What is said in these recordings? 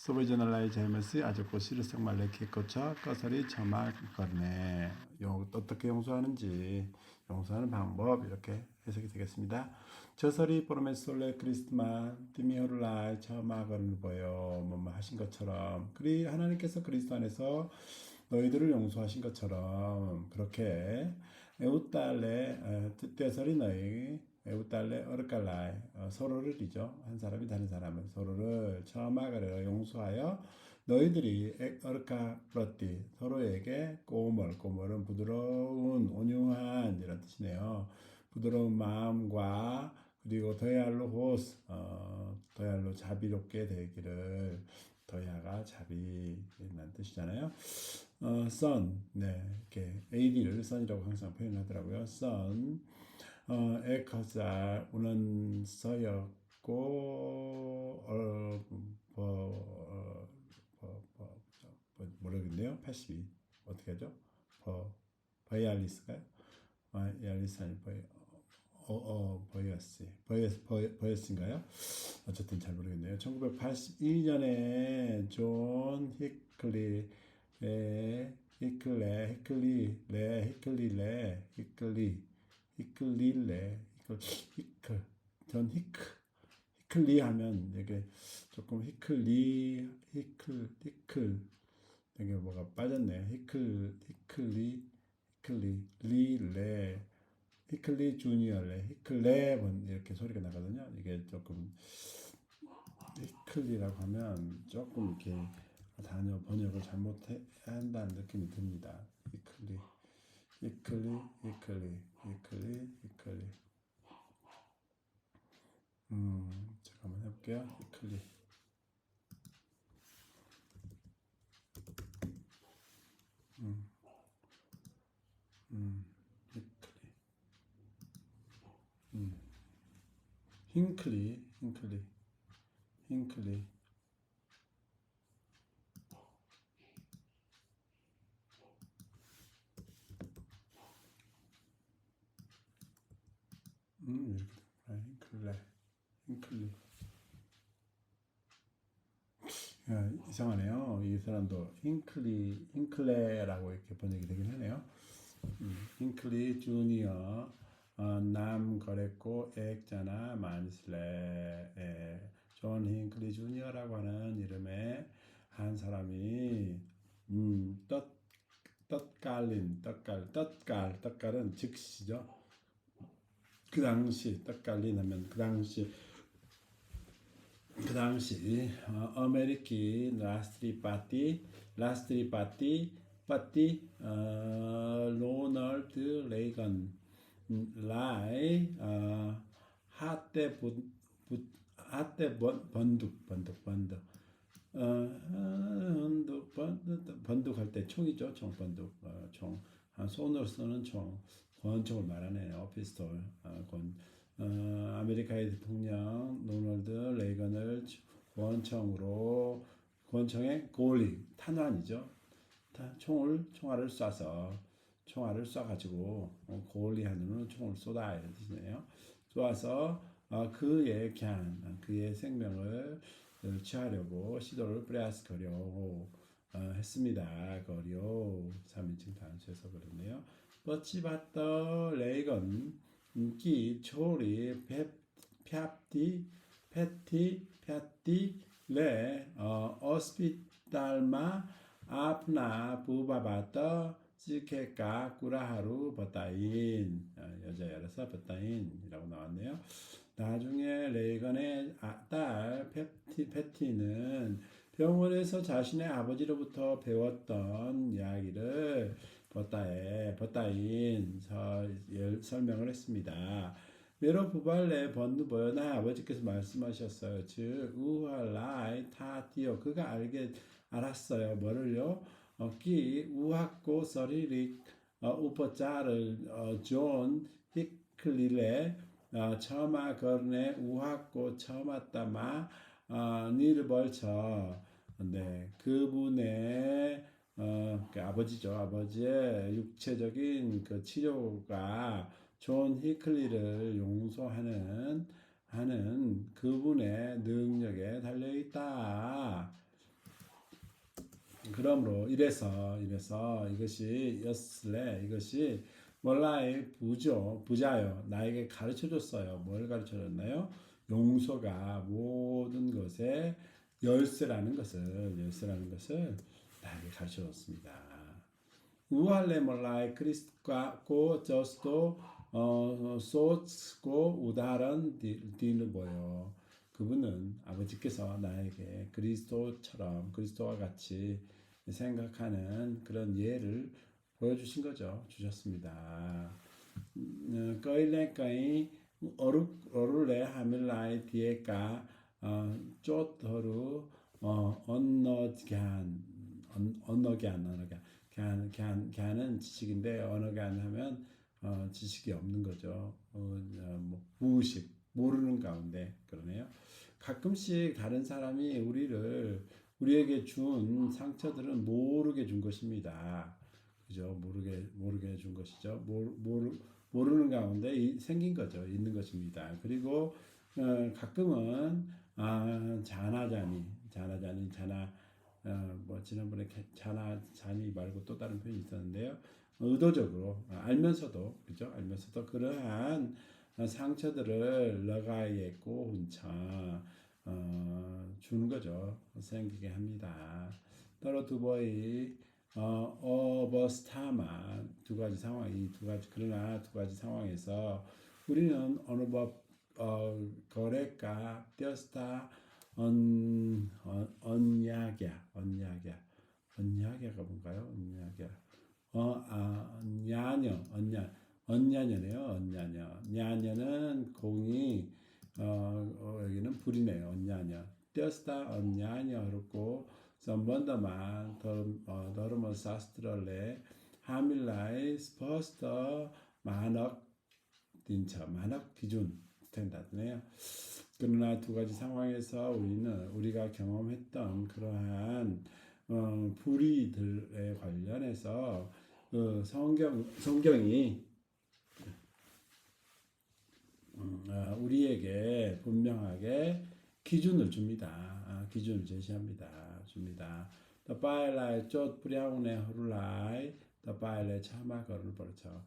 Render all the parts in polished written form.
소비저널라이 제메스 아직고 시르성 말레키 거쳐 꺼서리 처마 거네. 어떻게 용서하는지 용서하는 방법 이렇게 해석이 되겠습니다. 저서리 포르메솔레 크리스마 디미오르라이 처마 거는 거요. 뭐뭐 하신 것처럼 그리 하나님께서 그리스도 안에서 너희들을 용서하신 것처럼 그렇게 에우달레 뜻대서리 너희 에우달레 어르칼라이 서로를이죠. 한 사람이 다른 사람을 서로를 처마가려 용서하여 너희들이 어르카 프로티 서로에게 꼬물은 부드러운 온유한 이런 뜻이네요. 부드러운 마음과 그리고 더야로 호스 더야로 자비롭게 되기를 더야가 자비라는 뜻이잖아요. son 네 이렇게 ad를 son이라고 항상 표현하더라고요. son 에커잘 우는 서였고 모르겠네요. 82 어떻게 하죠? 버이알리스가요? 버이알리스 아니 버이어스인가요? 어쨌든 잘 모르겠네요. 1982년에 존 히클리 하면 이게 조금 이게 뭐가 빠졌네요. 히클리 주니어레 히클레 이렇게 소리가 나거든요. 이게 조금 히클리라고 하면 조금 이렇게 단어 번역을 잘못해야 한다는 느낌이 듭니다. 히클리 제가 한번 해볼게요. 히클리 히클리 힝클리 이렇게 힝클리 이상하네요. 이 사람도 힝클레라고 이렇게 번역이 되긴 하네요. 힝클리 주니어 남 거랬고 액자나 만슬레 존 힝클리 주니어라고 하는 이름의 한 사람이 떡갈은 즉시죠. 그 당시 떡갈린 하면 그 당시 아메리키 파티 로널드 레이건 라이 하때 번득할 때 총이죠. 총번득 총 손으로 쓰는 총 권총을 말하네요. 피스톨 아메리카의 대통령 로널드 레이건을 권총의 고울링 탄환이죠. 총알을 쏴가지고 고울리하는 총을 쏘다 이런 뜻이네요. 쏘아서 그의 생명을 취하려고 시도를 프레아스거려 했습니다. 거려 3인칭 단수해서 그렇네요. 버치바터 레이건 기 초리 펴티 레 어스피탈마 아프나 부바바터 지케까 꾸라하루 버타인 여자여라서 버타인이라고 나왔네요. 나중에 레이건의 딸 패티는 병원에서 자신의 아버지로부터 배웠던 이야기를 버타인 설명을 했습니다. 메로 부발레 번누보여나 아버지께서 말씀하셨어요. 즉 우할라이 타티오 그가 알았어요. 뭐를요? 우학고 서리릭 우퍼자를 존 히클리레 처마 거르네 우학고 처마따마 니를 벌쳐 네 그분의 그 아버지죠. 아버지의 육체적인 그 치료가 존 히클리를 용서하는 그분의 능력에 달려 있다. 그러므로 이래서 이것이 였을래 이것이 몰라의 부자요 나에게 가르쳐 줬어요. 뭘 가르쳐 줬나요? 용서가 모든 것의 열쇠라는 것을 나에게 가르쳐 줬습니다. 우할레 몰라의 크리스과 고 저스도 소츠고 우다란 디는 뭐요? 그분은 아버지께서 나에게 그리스도와 같이 생각하는 그런 예를 보여주신 거죠. 주셨습니다. 꺼일레까이 어룰레 하밀라이 디에까 쪼터루 언어견은 지식인데 언어견 하면 지식이 없는 거죠. 뭐 무의식 모르는 가운데 그러네요. 가끔씩 다른 사람이 우리에게 준 상처들은 모르게 준 것입니다. 그죠? 모르게 준 것이죠. 모르는 가운데 생긴 거죠. 있는 것입니다. 그리고 가끔은 뭐 지난번에 잔이 말고 또 다른 표현이 있었는데요. 의도적으로 알면서도 그죠? 알면서도 그러한 상처들을 너가에 혼자 주는 거죠. 생기게 합니다. 따로 두버이 어버스타마 두 가지 그러나 두 가지 상황에서 우리는 어느 법 거래가 띄었다 언야갸가 뭔가요? 언냐녀네요. 냐녀는 공이 여기는 불이네요. 언냐녀 띄었다 언냐녀 그렇고 선번더만 더르머 사스트럴레 하밀라이 스퍼스터 만억 기준 스탠다드네요. 그러나 두 가지 상황에서 우리가 경험했던 그러한 불의들에 관련해서 성경이 우리에게 분명하게 기준을 줍니다. 기준을 줍니다. 더바일라이 쫓 뿌리아우네 허룰라이 더바일라이 차마거를 벌쳐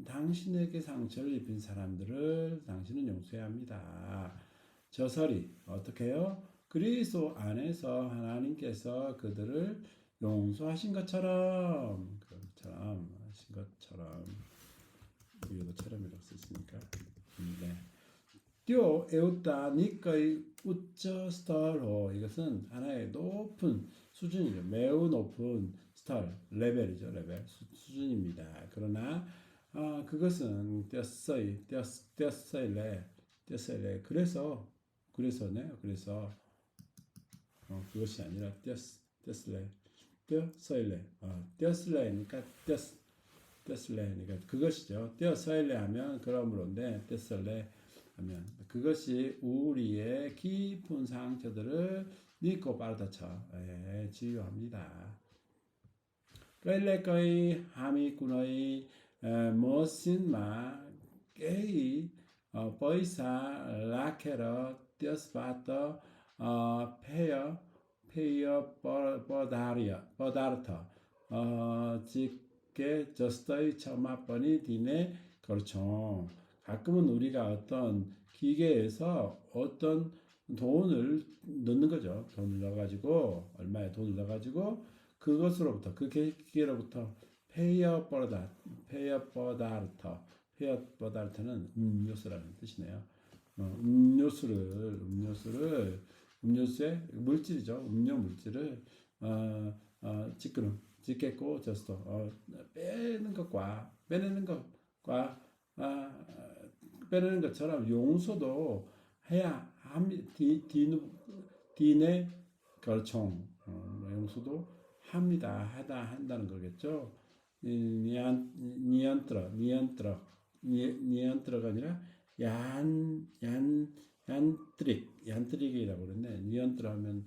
당신에게 상처를 입힌 사람들을 당신은 용서해야 합니다. 저설이 어떻게 해요? 그리스도 안에서 하나님께서 그들을 용서하신 것처럼 여기도 처럼이라고 쓰시니까 네. 띄어 에우다 니까이 우쩌 스타로 이것은 하나의 높은 수준이죠. 매우 높은 레벨이죠. 수준입니다. 그러나 그것은 띄었어일래 그래서 그것이 아니라 띄었을래니까 그것이죠. 띄었을래 하면 그러므로인데 띄었을래 하면 그것이 우리의 깊은 상처들을 믿고 빠르다쳐 치유합니다. 끌레거이 하미꾼의 머신마 게이 버이사 라케러 띄어스바터 페이어 버다르터 직게 저스터의 처마번이 디네 그렇죠. 가끔은 우리가 어떤 기계에서 어떤 돈을 넣는 거죠. 돈을 넣어가지고 얼마에 돈을 넣어가지고 그것으로부터 그 기계로부터 페이어 버다르터는 음료수라는 뜻이네요. 음료수의 물질이죠. 음료 물질을 짓겠고 저스도 빼내는 것처럼 용서도 해야 합니다. 디네 걸총 용서도 한다는 거겠죠. 니안트러가 아니라 얀트릭이라고 그러는데 니안트러 하면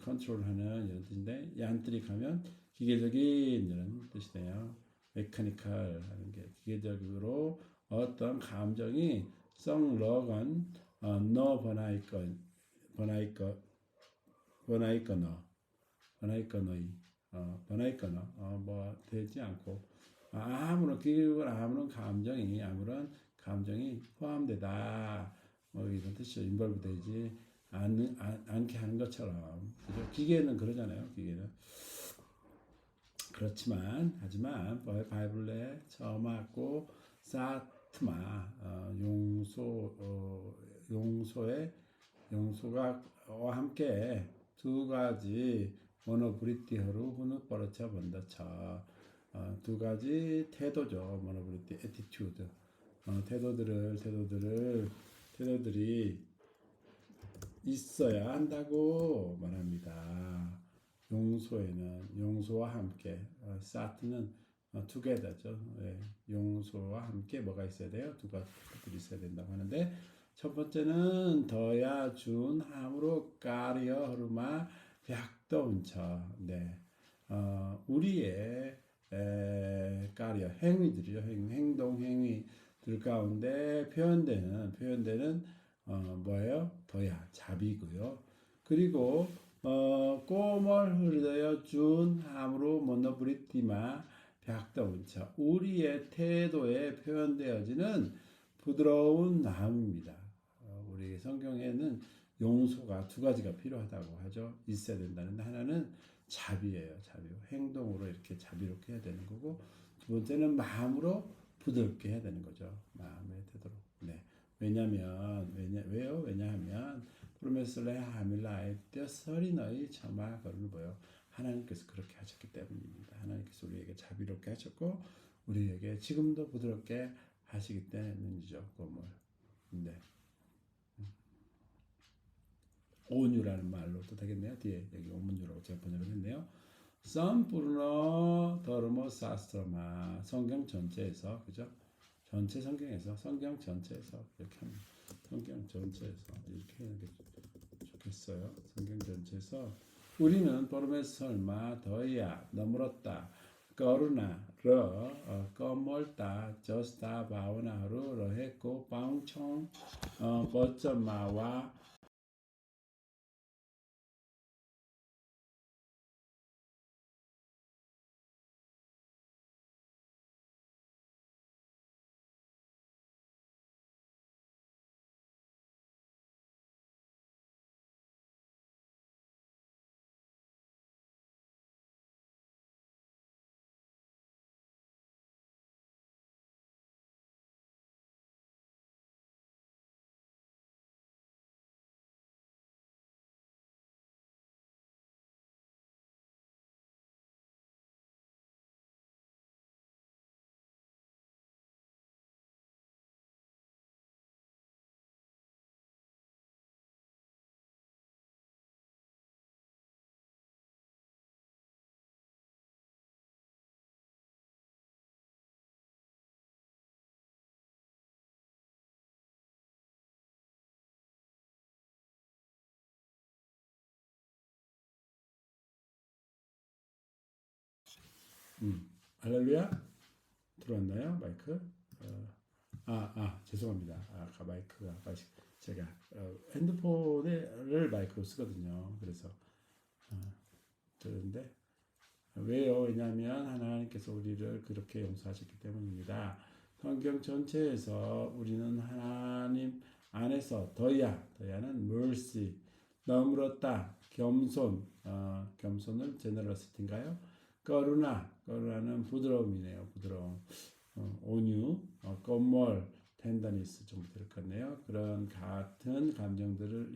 컨트롤하는 이런 뜻인데 얀트릭 하면 기계적인 이런 뜻이네요. 메카니컬 하는 게 기계적으로 어떤 감정이 성러건 너 버나이거너이 번화있거나 뭐 되지 않고 아무런 감정이 포함되다 뭐 이런 뜻이죠. 인벌브 되지 않게 하는 것처럼 그죠? 기계는 그러잖아요. 기계는 그렇지만 하지만 바이블에 처음하고 사트마 용소가 함께 두 가지 모노브리티어로 훈우 뻘어쳐 본다처 두 가지 태도죠. 모노브리티 에티튜드 태도들이 있어야 한다고 말합니다. 용소와 함께 사트는 together죠. 예, 용소와 함께 뭐가 있어야 돼요? 두 가지들이 있어야 된다고 하는데 첫 번째는 더야 준 함으로 까리어 흐르마 약도운처 네, 우리의 까리어 행위들이죠. 행동 행위들 가운데 표현되는 뭐예요? 더야 자비고요. 그리고 꼬멀 흐르어 준 함으로 모노브리티마 백다운차 우리의 태도에 표현되어지는 부드러운 마음입니다. 우리 성경에는 용서가 두 가지가 필요하다고 하죠. 있어야 된다는데 하나는 자비예요. 자비. 행동으로 이렇게 자비롭게 해야 되는 거고 두 번째는 마음으로 부드럽게 해야 되는 거죠. 마음의 태도로. 네. 왜냐하면 프로메스레 하밀라에 떼서리 너희 처마 거는 뭐요? 하나님께서 그렇게 하셨기 때문입니다. 하나님께서 우리에게 자비롭게 하셨고 우리에게 지금도 부드럽게 하시기 때문이죠. 네. 온유라는 말로도 되겠네요. 뒤에 여기 온문유라고 제가 번역을 했네요. 썸푸르노 더르모 사스트로마 성경 전체에서 그죠? 성경 전체에서 이렇게 합니다. 성경 전체에서 이렇게 하는 게 좋겠어요. 성경 전체에서 우리는 포르메스 설마 더야 너물었다 거루나 꺼멀다 저스타 바오나루 러했고 빵총 버점마와 할렐루야 들어왔나요 마이크? 죄송합니다. 아까 마이크가 제가 핸드폰을 마이크로 쓰거든요. 그래서 그런데 왜요? 왜냐하면 하나님께서 우리를 그렇게 용서하셨기 때문입니다. 성경 전체에서 우리는 하나님 안에서 더야는 mercy, 너물었다, 겸손을 제너러시티인가요? 거루나는 부드러움이네요. 부드러움. 온유, 껌몰, 텐더니스 좀 들었겠네요. 그런 같은 감정들을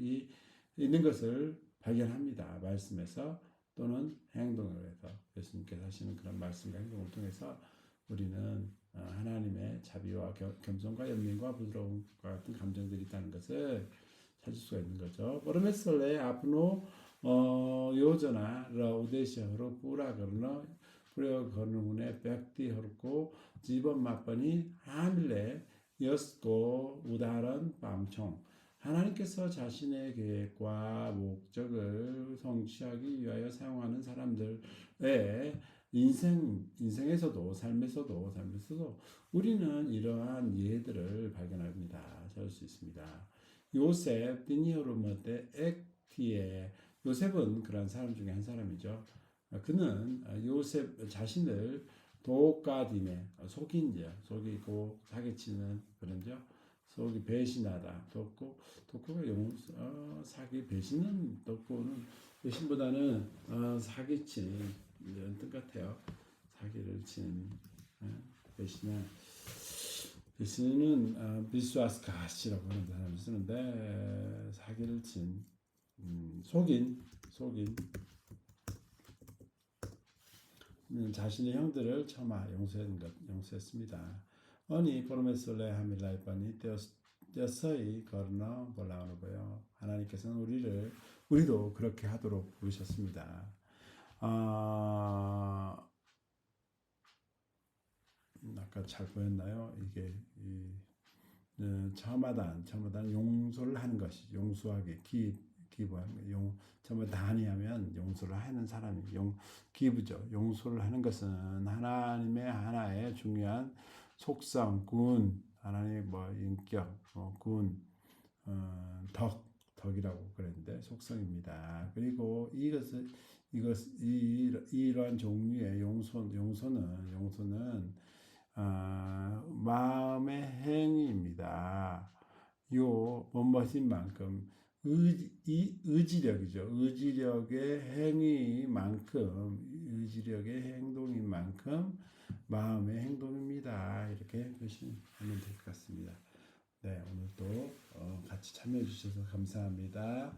있는 것을 발견합니다. 말씀에서 또는 행동을 해서 예수님께서 하시는 그런 말씀과 행동을 통해서 우리는 하나님의 자비와 겸손과 연민과 부드러움과 같은 감정들이 있다는 것을 찾을 수가 있는 거죠. 버르메설레 아프노 요전아 라우데시아로 뿌라거너 뿌려거는군에 백디 헐고 집은 맞번이 하밀레 여스고 우다른 밤총 하나님께서 자신의 계획과 목적을 성취하기 위하여 사용하는 사람들의 인생에서도 삶에서도 우리는 이러한 예들을 발견합니다. 찾을 수 있습니다. 요셉 디니오르머데 액티에 요셉은 그런 사람 중에 한 사람이죠. 그는 요셉 자신을 도가디네 속인자 속이고 사기치는 그런죠. 속이 배신하다 도구가 사기 배신은 도구는 배신보다는 사기친 이런 뜻 같아요. 사기를 친 배신은 비스와스카시라고 하는 단어를 쓰는데 사기를 친 속인 자신의 형들을 처마 용서했습니다. 어니 포르메솔레 하밀라이바니 떼어서이 거르나 볼라오는 거요. 하나님께서는 우리도 그렇게 하도록 부르셨습니다. 아까 잘 보였나요? 이게 처마단 용서를 하는 것이 용서하기 기부하는 처마단이 하면 용서를 하는 사람이 기부죠. 용서를 하는 것은 하나님의 하나의 중요한 속성, 군, 하나님의 인격, 군, 덕이라고 그랬는데 속성입니다. 그리고 이러한 종류의 용서는 마음의 행위입니다. 멋진 만큼 의지력이죠. 의지력의 행동인 만큼 마음의 행동입니다. 이렇게 보시면 될 것 같습니다. 네, 오늘도 같이 참여해 주셔서 감사합니다.